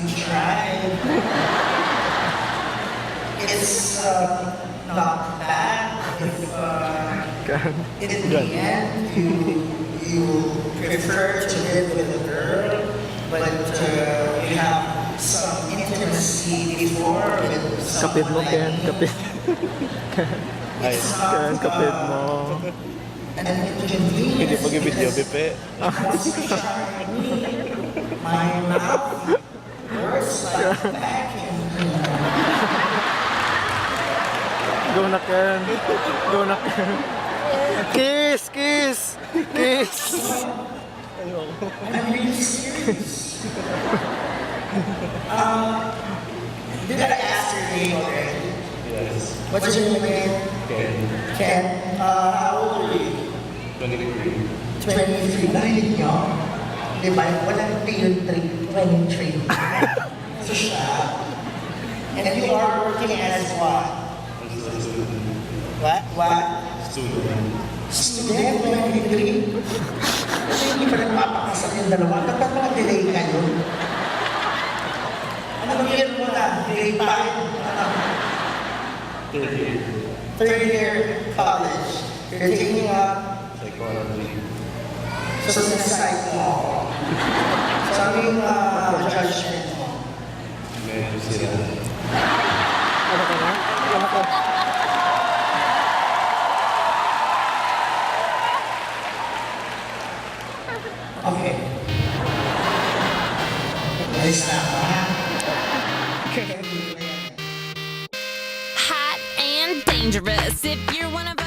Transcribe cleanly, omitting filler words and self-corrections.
you tried. It's not bad if in the end you prefer to live with a girl, but you have some intimacy before with Kapit mo, someone Ken. like me. Kapit. Ay, It's not, Ken, kapit mo. an inconvenience. hindi pag-video, Bipe. Once you try me, my mouth works like a vacuum. Go na, Ken. Go na, Ken. Kiss! Kiss! Kiss! I'm really serious. Did I ask your name already? Yes. What's your name again? Ken. Ken. How old are you? 23. 23. Narinig niyo? Di ba? Walang tier 3. 23. So siya. And you are working as what? What? Student. Student, 23. Kasi hindi pa nagpapakasal yung dalawa. Dapat mga delay kayo. Anong year mo na? Grade 5? Third year college. You're taking up Psychology. sa psych mo. So ano yung judgment mo? Medyo sila. Ano ka na? Ano ka? Okay. Alis na ako, ha? Hot and dangerous. If you're one of